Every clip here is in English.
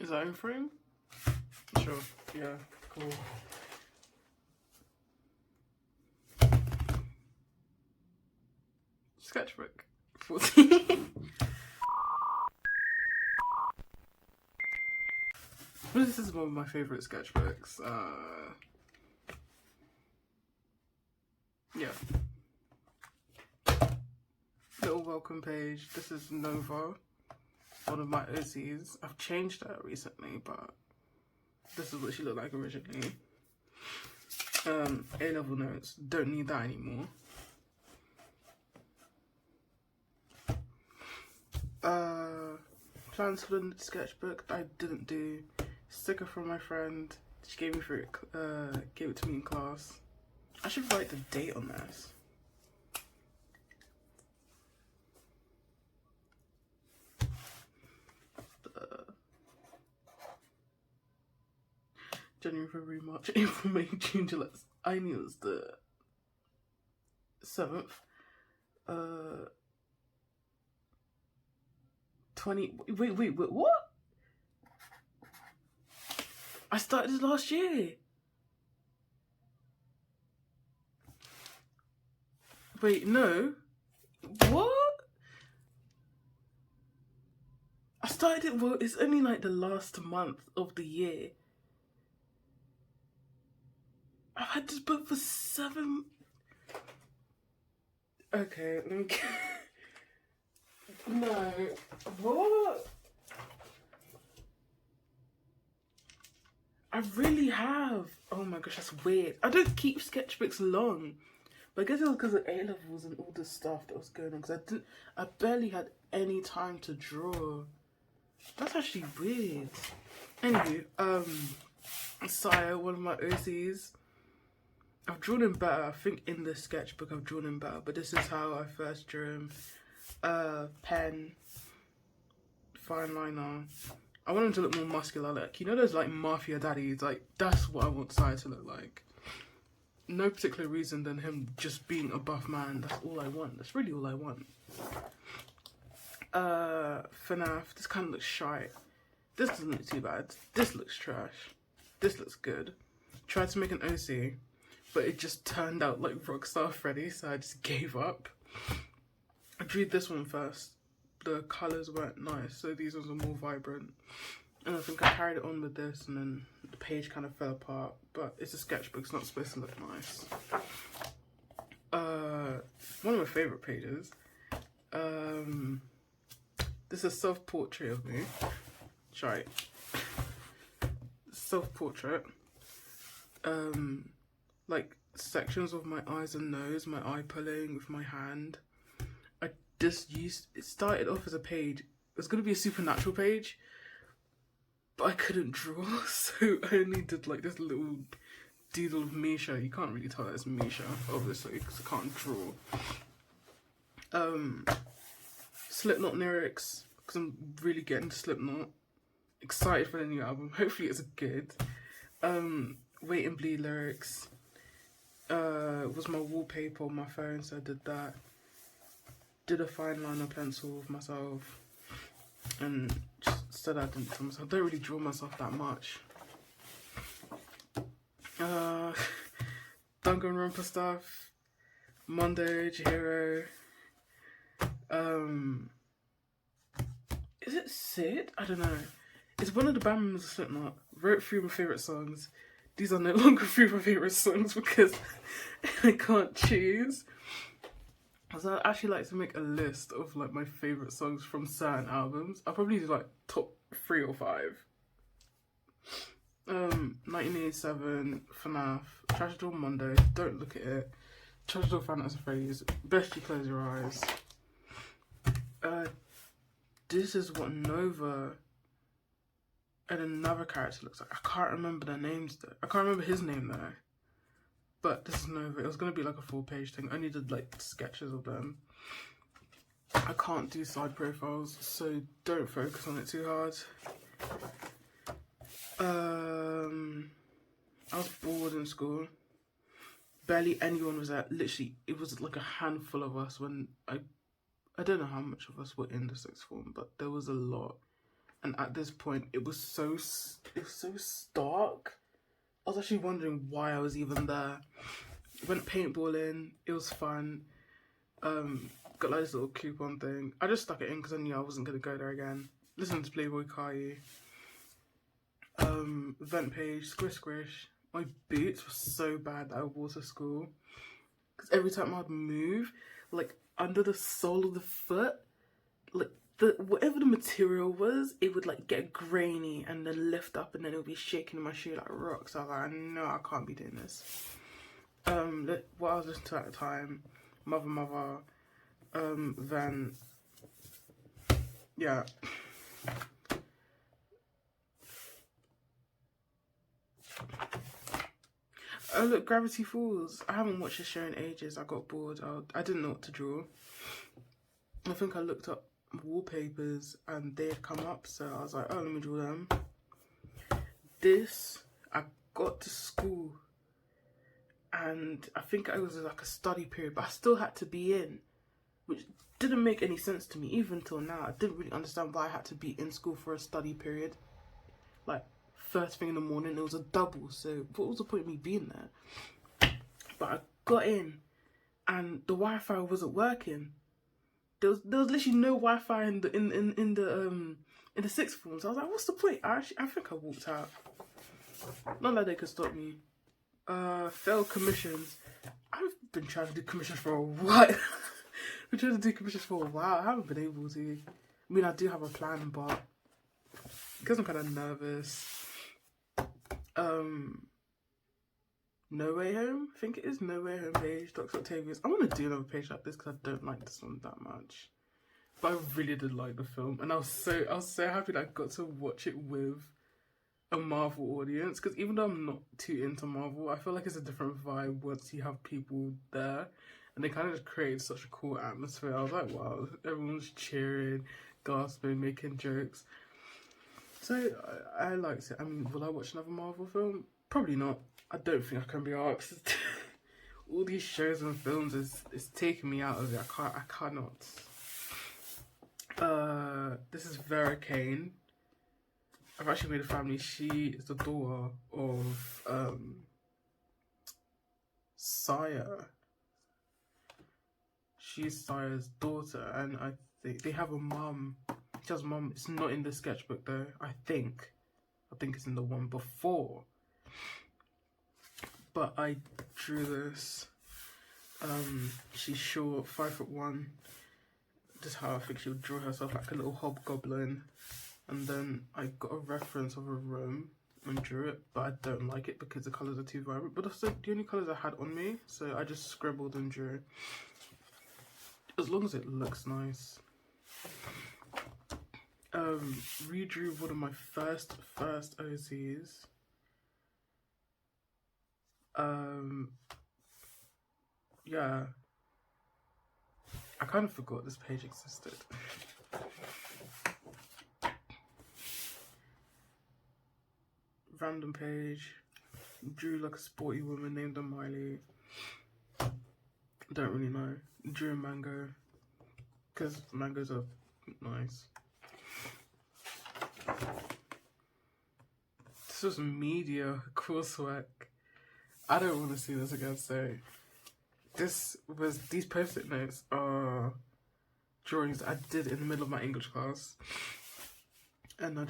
Is that in frame? Sure. Yeah, cool. Sketchbook 14. This is one of my favourite sketchbooks. Yeah. Little welcome page. This is Nova, one of my OCs. I've changed her recently, but this is what she looked like originally. A-level notes. Don't need that anymore. Plans for the sketchbook I didn't do. Sticker from my friend. She gave it to me in class. I should write the date on this. January, February, March, April, May, June, July. I knew it was the 7th. 20. Wait, what? I started this last year. Wait, no. What? I started it, well, it's only like the last month of the year. I've had this book for 7... Okay, let me... No. What? I really have. Oh my gosh, that's weird. I don't keep sketchbooks long. But I guess it was because of A-levels and all this stuff that was going on. Because I barely had any time to draw. That's actually weird. Anyway, Sire, one of my OCs. I've drawn him better. I think in the sketchbook I've drawn him better. But this is how I first drew him. Pen, fine liner. I want him to look more muscular, like, you know those like mafia daddies, like that's what I want Sire to look like. No particular reason than him just being a buff man. That's all I want. That's really all I want. FNAF, this kind of looks shy. This doesn't look too bad. This looks trash. This looks good. Tried to make an OC, but it just turned out like Rockstar Freddy, so I just gave up. I drew this one first. The colours weren't nice, so these ones are more vibrant. And I think I carried it on with this, and then the page kind of fell apart. But it's a sketchbook, it's not supposed to look nice. One of my favourite pages. This is a self-portrait of me. Sorry. Self-portrait. Like sections of my eyes and nose, my eye pulling with my hand. It started off as a page. It was going to be a supernatural page, but I couldn't draw, so I only did like this little doodle of Misha. You can't really tell that it's Misha, obviously, because I can't draw. Slipknot lyrics, because I'm really getting to Slipknot. Excited for the new album. Hopefully it's good. Wait and Bleed lyrics. Was my wallpaper on my phone, so I did that. Did a fine liner pencil with myself, and just said I didn't draw myself. I don't really draw myself that much. Danganronpa stuff, Monday, Chihiro. Is it Sid? I don't know. It's one of the band members of Slipknot. Wrote through my favourite songs. These are no longer through my favourite songs because I can't choose. So I'd actually like to make a list of like my favourite songs from certain albums. I'll probably do like top 3 or 5. 1987, FNAF, Trash Door Monday, Don't Look at It, Trash Door Fantasy Phrase, Best You Close Your Eyes. This is what Nova and another character looks like. I can't remember their names though. I can't remember his name though. But this is Nova. It was going to be like a full-page thing. I only did like sketches of them. I can't do side profiles, so don't focus on it too hard. I was bored in school. Barely anyone was at. Literally, it was like a handful of us when I don't know how much of us were in the sixth form, but there was a lot. and at this point it was so stark. I was actually wondering why I was even there. Went paintballing, it was fun. Got like this little coupon thing. I just stuck it in because I knew I wasn't gonna go there again. Listened to Playboy Carti. Event page, squish squish. My boots were so bad that I wore to school. Because every time I'd move, like under the sole of the foot, like whatever the material was, it would like get grainy and then lift up and then it would be shaking in my shoe like rocks. So I was like, no, I can't be doing this. What I was listening to at the time, Mother, then yeah. Oh look, Gravity Falls. I haven't watched the show in ages. I got bored. I didn't know what to draw. I think I looked up wallpapers and they had come up, so I was like, oh, let me draw them. I got to school and I think it was like a study period, but I still had to be in, which didn't make any sense to me even till now. I didn't really understand why I had to be in school for a study period. Like, first thing in the morning, it was a double, so what was the point of me being there? But I got in and the Wi-Fi wasn't working. There was literally no Wi-Fi in the sixth form. So I was like, what's the point? I think I walked out. Not like they could stop me. Failed commissions. I've been trying to do commissions for a while. Been trying to do commissions for a while. I haven't been able to. I mean, I do have a plan, but because I'm kind of nervous. No Way Home, I think it is No Way Home page, Dr. Octavius. I want to do another page like this because I don't like this one that much. But I really did like the film, and I was so happy that I got to watch it with a Marvel audience, because even though I'm not too into Marvel, I feel like it's a different vibe once you have people there, and they kind of just created such a cool atmosphere. I was like, wow, everyone's cheering, gasping, making jokes. So I liked it. I mean, will I watch another Marvel film? Probably not. I don't think I can be asked. All these shows and films is taking me out of it. I cannot. This is Vera Kane. I've actually made a family. She is the daughter of Sire. She's Sire's daughter, and I think they have a mum. She has a mum. It's not in the sketchbook though. I think it's in the one before. But I drew this. She's short, 5'1". Just how I think she would draw herself, like a little hobgoblin. And then I got a reference of a room and drew it, but I don't like it because the colours are too vibrant. But that's the only colours I had on me, so I just scribbled and drew. As long as it looks nice. Redrew one of my first OCs. Yeah, I kind of forgot this page existed. Random page. Drew like a sporty woman named Miley. Don't really know. Drew a mango because mangoes are nice. This was media coursework. I don't want to see this again, so these post-it notes are drawings I did in the middle of my English class. And I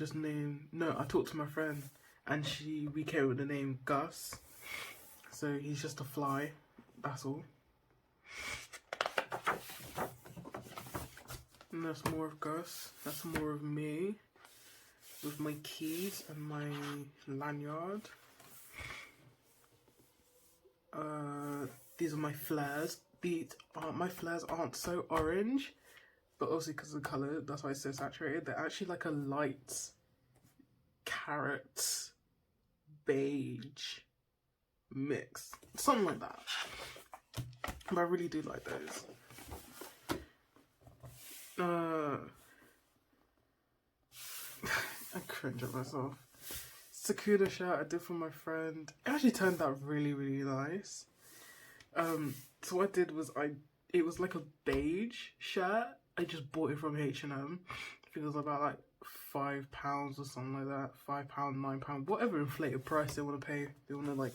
talked to my friend and we came up with the name Gus. So he's just a fly, that's all. And that's more of Gus, that's more of me with my keys and my lanyard. These are my flares. My flares aren't so orange, but obviously because of the colour, that's why it's so saturated. They're actually like a light carrot beige mix, something like that. But I really do like those. I cringe at myself. Sakuna shirt I did for my friend. It actually turned out really, really nice. So what I did was it was like a beige shirt. I just bought it from H&M. I think it was about like £5 or something like that. £5, £9, whatever inflated price they want to pay. They want to like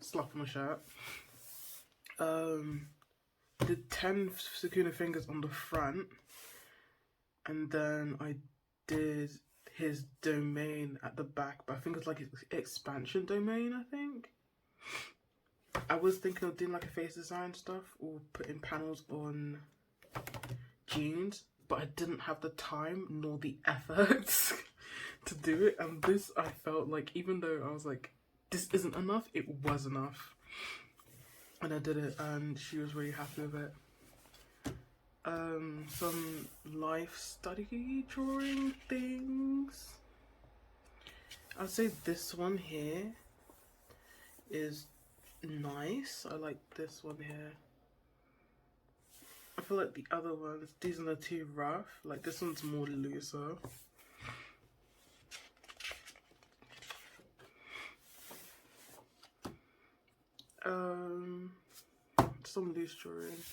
slap on a shirt. Did 10 Sakuna fingers on the front, and then I did his domain at the back, but I think it's like his expansion domain, I think. I was thinking of doing like a face design stuff or putting panels on jeans, but I didn't have the time nor the effort to do it. And this, I felt like, even though I was like, this isn't enough, it was enough. And I did it, and she was really happy with it. Some life study drawing things. I'd say this one here is nice. I like this one here. I feel like the other ones, these are too rough. Like this one's more looser. Some loose drawing.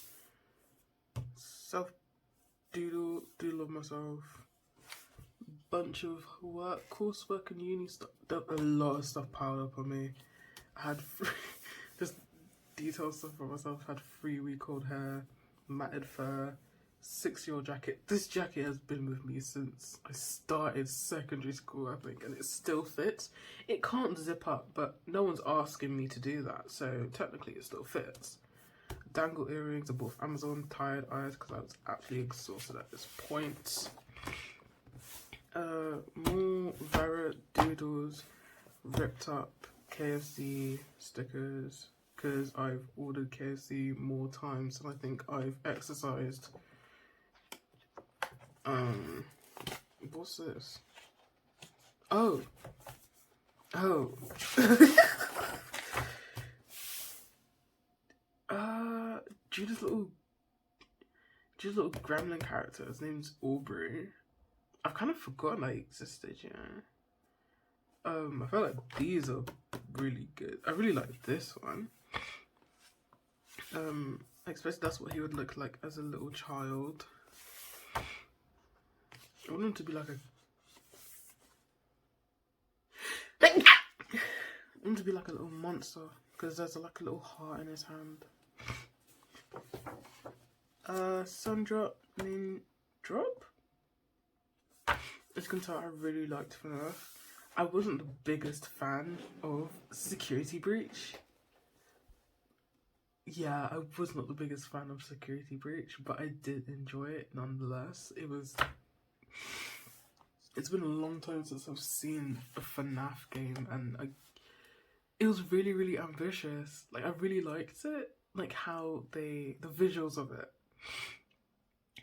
Self doodle of myself. Bunch of work, coursework and uni stuff. A lot of stuff piled up on me. I had just detailed stuff for myself. I had 3-week-old hair, matted fur, 6-year-old jacket. This jacket has been with me since I started secondary school, I think, and it still fits. It can't zip up, but no one's asking me to do that, so technically it still fits. Dangle earrings are both Amazon. Tired eyes because I was actually exhausted at this point. More Vera doodles, ripped up KFC stickers because I've ordered KFC more times than I think I've exercised. What's this? Oh. Jude's little gremlin character, his name's Aubrey. I've kind of forgotten that existed, you know. I feel like these are really good. I really like this one. Especially that's what he would look like as a little child. I want him to be like a little monster, because there's like a little heart in his hand. Sundrop name drop. As you can tell, I really liked FNAF. I wasn't the biggest fan of Security Breach. Yeah, I was not the biggest fan of Security Breach, but I did enjoy it nonetheless. It's been a long time since I've seen a FNAF game, and it was really, really ambitious. Like, I really liked it, like how the visuals of it.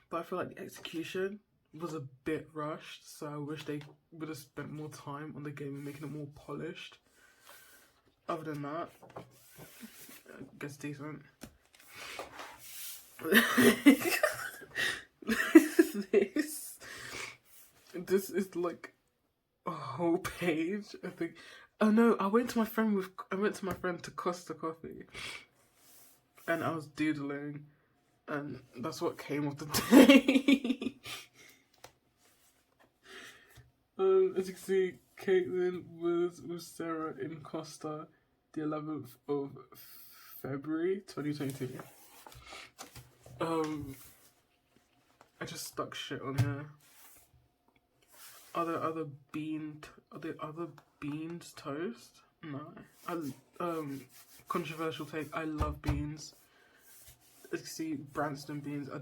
But I feel like the execution was a bit rushed, so I wish they would have spent more time on the game and making it more polished. Other than that, I guess decent. This is like a whole page, I think. Oh no, I went to my friend to Costa Coffee, and I was doodling, and that's what came of the day. As you can see, Caitlin was with Sarah in Costa the 11th of February 2022. I just stuck shit on here. Are there other beans toast? No. Controversial take. I love beans. As you see, Branston beans. I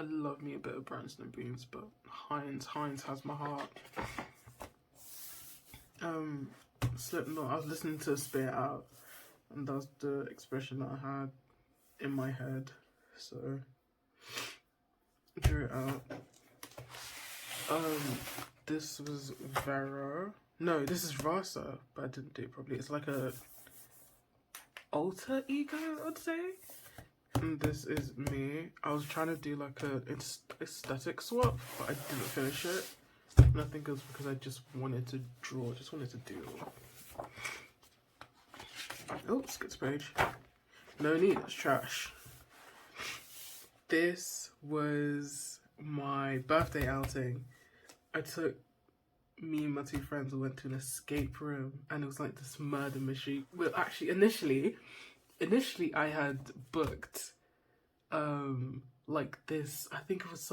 love me a bit of Branston beans, but Heinz has my heart. Slipknot. I was listening to Spit It Out, and that's the expression that I had in my head, so drew it out. This was Vera. No, this is Rasa, but I didn't do it properly. It's like a alter ego, I'd say. And this is me. I was trying to do like a aesthetic swap, but I didn't finish it. And I think it was because I just wanted to draw, just wanted to doodle. Oh, skip page. No need, it's trash. This was my birthday outing, I took me and my two friends went to an escape room, and it was like this murder mystery. Well, actually, initially I had booked like this. I think it was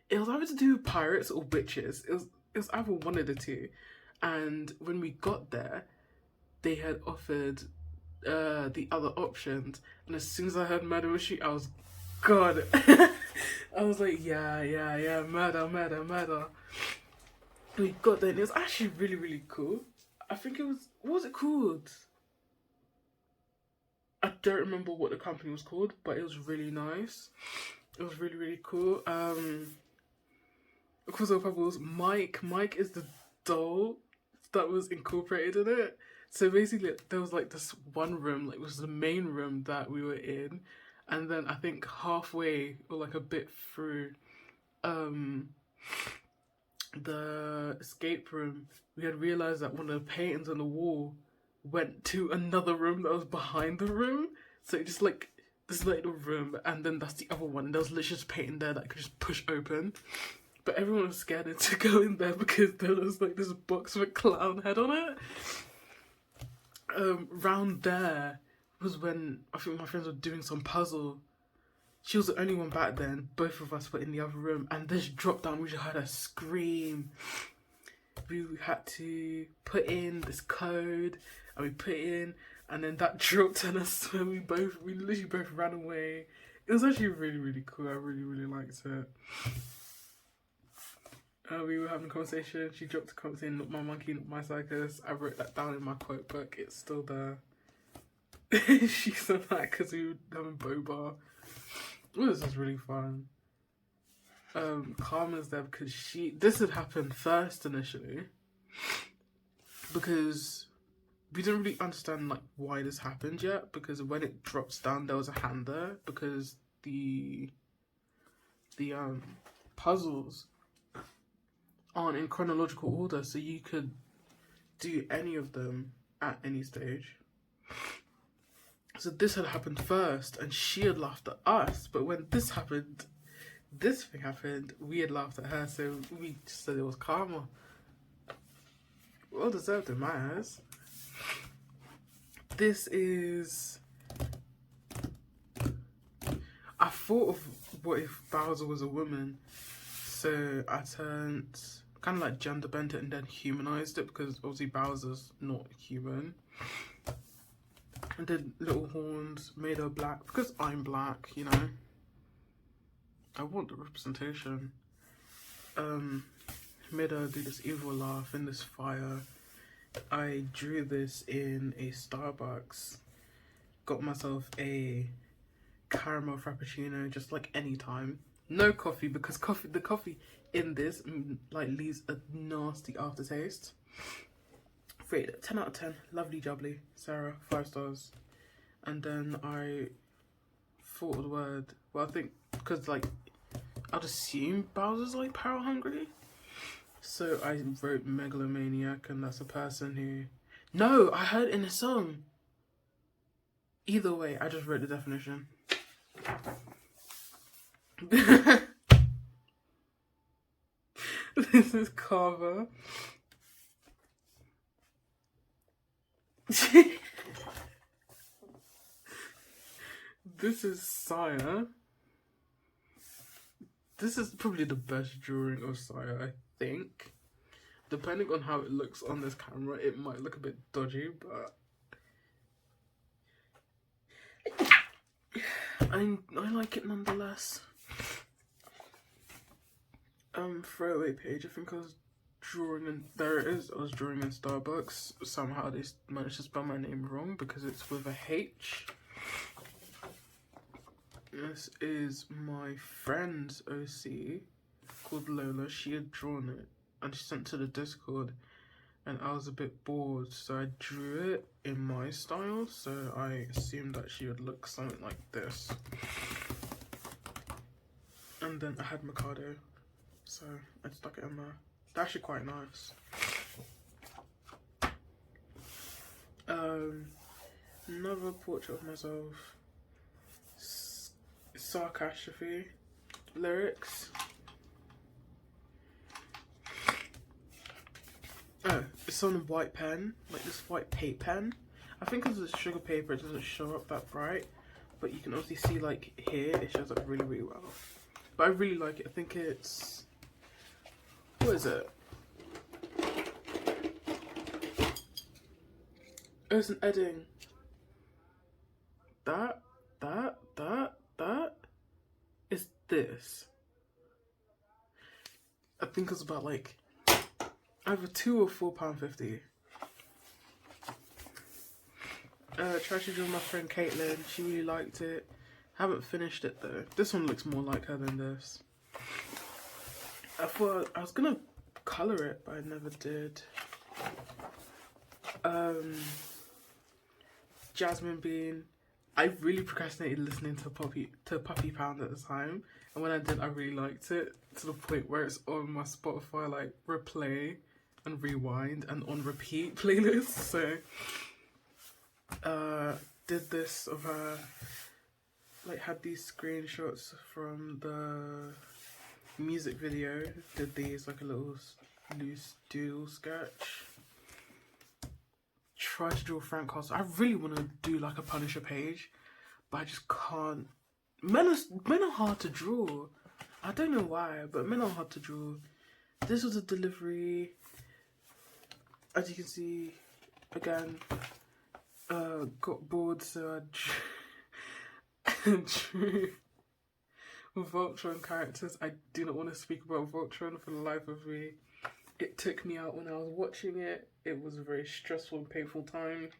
it was either to do with pirates or witches. It was either one of the two. And when we got there, they had offered the other options, and as soon as I heard murder mystery, I was God. I was like, yeah, murder, murder, murder. We got there and it was actually really, really cool. I think it was, what was it called? I don't remember what the company was called, but it was really nice. It was really, really cool. Of course, was Mike. Mike is the doll that was incorporated in it. So basically, there was like this one room, like it was the main room that we were in, and then I think halfway or like a bit through, the escape room, we had realized that one of the paintings on the wall went to another room that was behind the room. So it just like this little room, and then that's the other one. And there was literally just painting there that I could just push open. But everyone was scared to go in there because there was like this box with a clown head on it. Round there was when I think my friends were doing some puzzle. She was the only one back then. Both of us were in the other room, and this dropped down. We just heard her scream. We had to put in this code, and we put it in, and then that dropped on us. And we literally both ran away. It was actually really, really cool. I really, really liked it. We were having a conversation. She dropped a comment saying, "Not my monkey, not my circus." I wrote that down in my quote book. It's still there. She said that because we were having boba. This is really fun. Karma's there because this had happened first initially, because we didn't really understand like why this happened yet, because when it drops down there was a hand there, because the puzzles aren't in chronological order, so you could do any of them at any stage. So this had happened first, and she had laughed at us. But when this thing happened, we had laughed at her. So we just said it was karma. Well deserved in my eyes. This is... I thought of what if Bowser was a woman. So I turned kind of like gender bent it and then humanized it, because obviously Bowser's not human. And did little horns, made her black, because I'm black, you know. I want the representation. Made her do this evil laugh in this fire. I drew this in a Starbucks. Got myself a caramel frappuccino, just like any time. No coffee, because the coffee in this like leaves a nasty aftertaste. 10 out of 10. Lovely jubbly. Sarah, 5 stars. And then I thought of the word, well, I think because like I'd assume Bowser's like power hungry, so I wrote megalomaniac, and that's a person who... No, I heard in a song. Either way, I just wrote the definition. This is Carver. This is Saya. This is probably the best drawing of Saya, I think. Depending on how it looks on this camera, it might look a bit dodgy, but I like it nonetheless. Throwaway page. I think I was drawing in... There it is. I was drawing in Starbucks. Somehow they managed to spell my name wrong because it's with a H. This is my friend's OC called Lola. She had drawn it and she sent it to the Discord, and I was a bit bored, so I drew it in my style. So I assumed that she would look something like this. And then I had Mikado, so I stuck it in there. It's actually quite nice. Another portrait of myself. Sarcastrophe. lyrics. Oh, it's on a white pen, like this white paint pen. I think because it's sugar paper, it doesn't show up that bright, but you can obviously see like here, it shows up really, really well. But I really like it. I think it's, what is it? Oh, it's an Edding. That is this. I think it's about like either £2 or £4.50. Tried to do with my friend Caitlin. She really liked it. Haven't finished it though. This one looks more like her than this. I thought I was gonna colour it, but I never did. Jasmine Bean. I really procrastinated listening to Puppy Pound at the time, and when I did, I really liked it to the point where it's on my Spotify like replay and rewind and on repeat playlist. So did this of her, like had these screenshots from the music video, did these like a little loose doodle sketch. Try to draw Frank Castle. I really want to do like a Punisher page, but I just can't. Men are hard to draw. I don't know why, but men are hard to draw. This was a delivery. As you can see, again, got bored, so I drew Voltron characters. I do not want to speak about Voltron for the life of me. It took me out when I was watching it. It was a very stressful and painful time.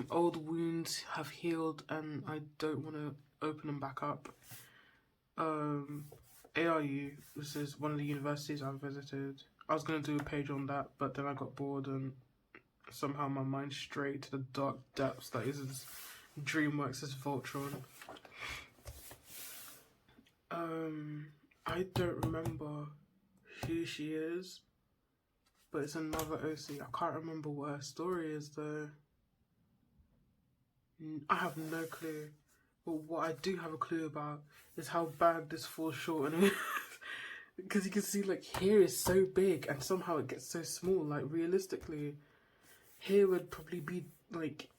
Old wounds have healed and I don't want to open them back up. ARU, this is one of the universities I've visited. I was going to do a page on that, but then I got bored and somehow my mind strayed to the dark depths that is DreamWorks' Voltron. I don't remember who she is, but it's another OC. I can't remember what her story is though. I have no clue. But what I do have a clue about is how bad this falls short and because you can see like here is so big and somehow it gets so small. Like realistically, here would probably be like,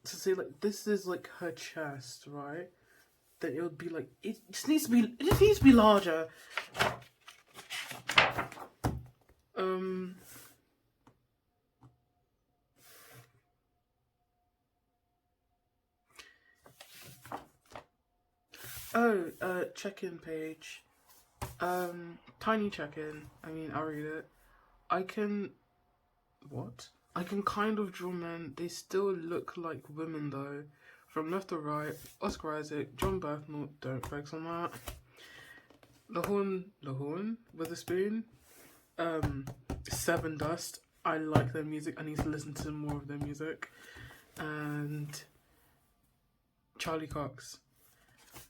to say like this is like her chest, right? Then it would be like it just needs to be larger. Check-in page. Tiny check-in. I mean, I'll read it. I can kind of draw men. They still look like women though. From left to right, Oscar Isaac, John Berthnall, don't focus on that. Lahorn, Witherspoon, Seven Dust. I like their music. I need to listen to more of their music. And Charlie Cox.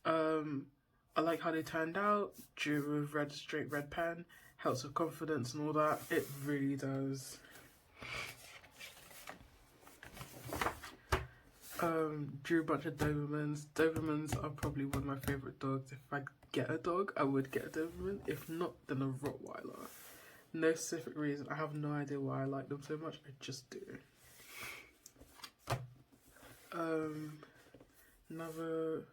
I like how they turned out. Drew with straight red pen. Helps with confidence and all that. It really does. Drew a bunch of Dobermans. Dobermans are probably one of my favourite dogs. If I get a dog, I would get a Doberman. If not, then a Rottweiler. No specific reason. I have no idea why I like them so much. I just do. Another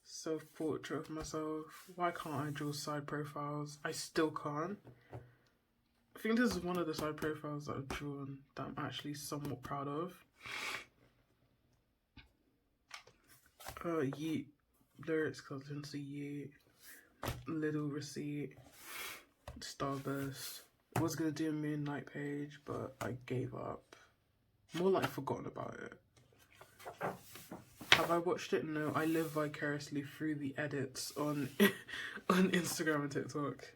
self-portrait of myself. Why can't I draw side profiles? I still can't. I think this is one of the side profiles that I've drawn that I'm actually somewhat proud of. Yeet lyrics, because into Yeet, Little Receipt, Starburst. I was gonna do a Moonlight page, but I gave up. More like forgotten about it. Have I watched it? No, I live vicariously through the edits on on Instagram and TikTok.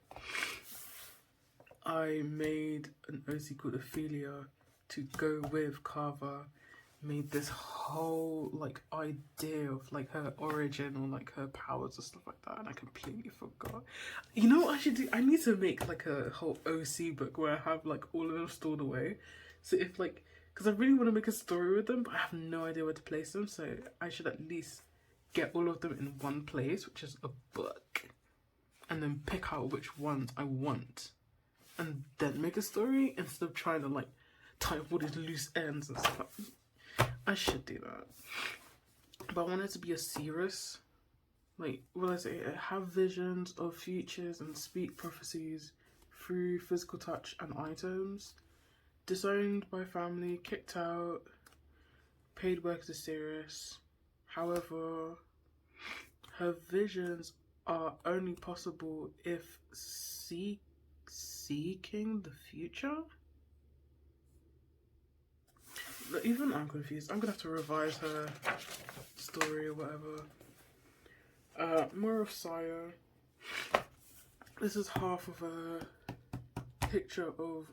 I made an OC called Ophelia to go with Carver. Made this whole like idea of like her origin or like her powers and stuff like that, and I completely forgot. You know what I should do? I need to make like a whole OC book where I have like all of them stored away. So if like, because I really want to make a story with them, but I have no idea where to place them. So I should at least get all of them in one place, which is a book, and then pick out which ones I want, and then make a story instead of trying to like tie up all these loose ends and stuff. I should do that, but I want it to be a serious, like, what I say, have visions of futures and speak prophecies through physical touch and items. Disowned by family, kicked out, paid work is serious. However, her visions are only possible if seeking the future. Even I'm confused. I'm gonna have to revise her story or whatever. More of Saya. This is half of a picture of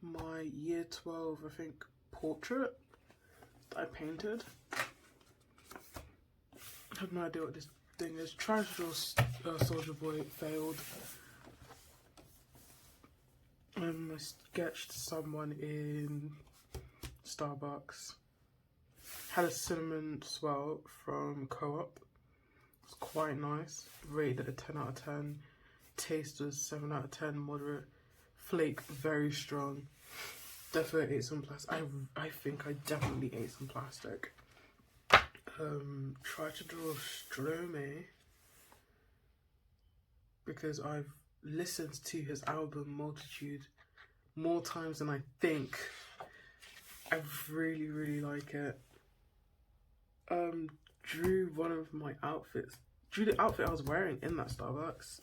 my year 12, I think, portrait that I painted. I have no idea what this thing is. Tried to draw Soldier Boy, failed. I sketched someone in Starbucks. Had a cinnamon swirl from Co-op. It's quite nice. Rated a 10 out of 10. Taste was 7 out of 10. Moderate. Flake very strong. Definitely ate some plastic. I think I definitely ate some plastic. Tried to draw Stromae because I've listened to his album Multitude more times than I think. I really like it. Drew one of my outfits. Drew the outfit I was wearing in that Starbucks.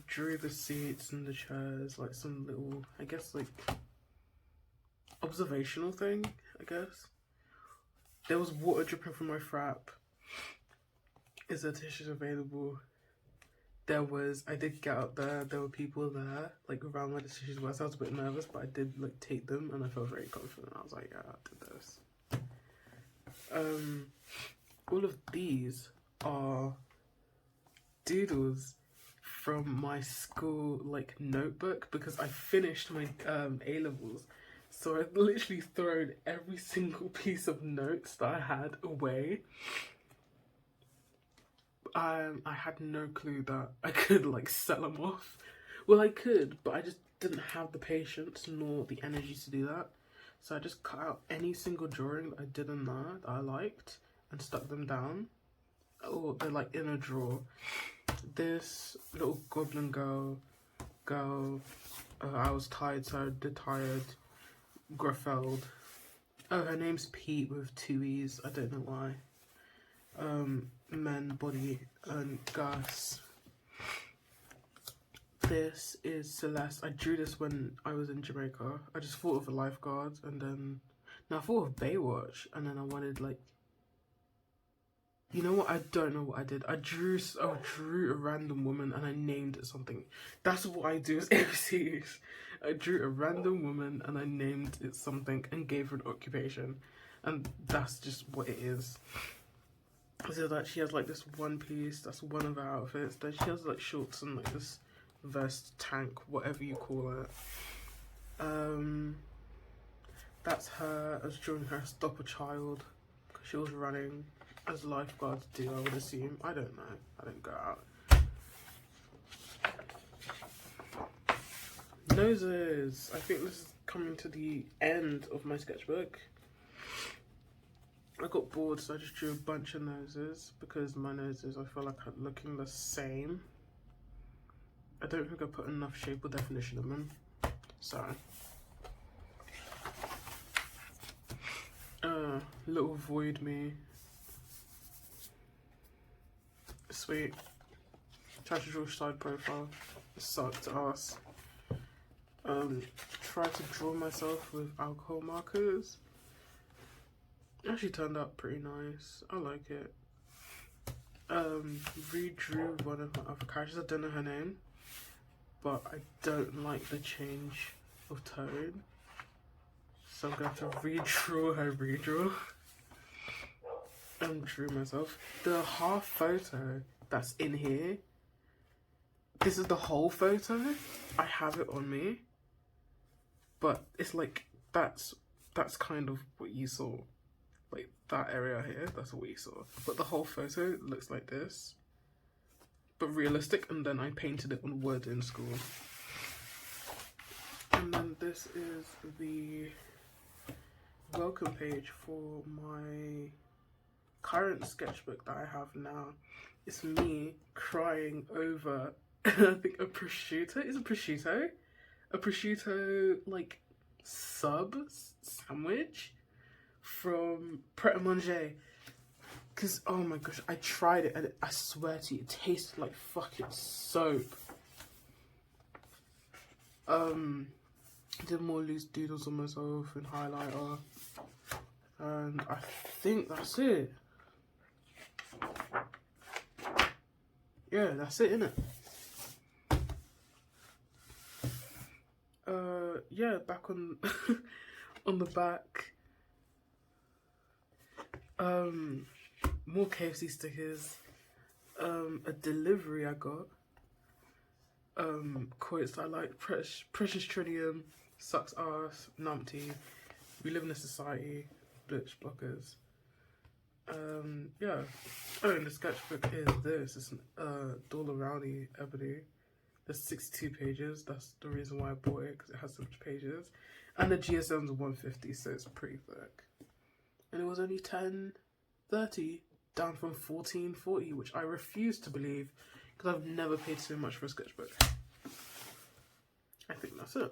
Drew the seats and the chairs, like some little, I guess, like observational thing, I guess. There was water dripping from my frap. Is there tissues available? There was. I did get up there. There were people there, like around where the tissues were. So I was a bit nervous, but I did like take them, and I felt very confident. I was like, yeah, I did this. All of these are doodles from my school like notebook because I finished my A-levels. So I literally thrown every single piece of notes that I had away. I had no clue that I could like sell them off. Well, I could, but I just didn't have the patience nor the energy to do that. So I just cut out any single drawing that I did in there that I liked and stuck them down. Oh, they're like in a drawer. This little goblin girl, I was tired, so I did tired. Grafeld. Oh, her name's Pete with 2 E's. I don't know why. Men, body, and Gus. This is Celeste. I drew this when I was in Jamaica. I just thought of a lifeguard, and then I thought of Baywatch, and then I wanted like, you know what? I don't know what I did. I drew a random woman and I named it something. That's what I do as ABCs. I drew a random woman and I named it something and gave her an occupation, and that's just what it is. So that she has like this one piece, that's one of her outfits. Then she has like shorts and like this vest, tank, whatever you call it. That's her. I was drawing her stop a child because she was running, as lifeguards do, I would assume. I don't know. I don't go out. Noses. I think this is coming to the end of my sketchbook. I got bored, so I just drew a bunch of noses because my noses, I feel like, are looking the same. I don't think I put enough shape or definition in them. So, little void me. Sweet. Try to draw side profile. Sucked ass. Try to draw myself with alcohol markers. Actually turned out pretty nice. I like it. Redrew one of my other characters. I don't know her name, but I don't like the change of tone, so I'm gonna have to redraw her redraw. And drew myself. The half photo that's in here, this is the whole photo. I have it on me, but it's like that's kind of what you saw. Like that area here, that's what we saw. But the whole photo looks like this, but realistic, and then I painted it on wood in school. And then this is the welcome page for my current sketchbook that I have now. It's me crying over, I think a prosciutto. Is it prosciutto? A prosciutto like sub sandwich from Pret a Manger. Because, oh my gosh, I tried it and I swear to you, it tasted like fucking soap. Did more loose doodles on myself and highlighter. And I think that's it. Yeah, that's it, innit? Yeah, back on on the back. More KFC stickers. A delivery I got. Quotes that I like: Precious Tritium, sucks ass, numpty, we live in a society, bitch blockers. Yeah. Oh, and the sketchbook is this. It's Dollar Rowdy Ebony. There's 62 pages. That's the reason why I bought it, because it has so much pages. And the GSM's 150, so it's pretty thick. And it was only $10.30, down from $14.40, which I refuse to believe, because I've never paid so much for a sketchbook. I think that's it.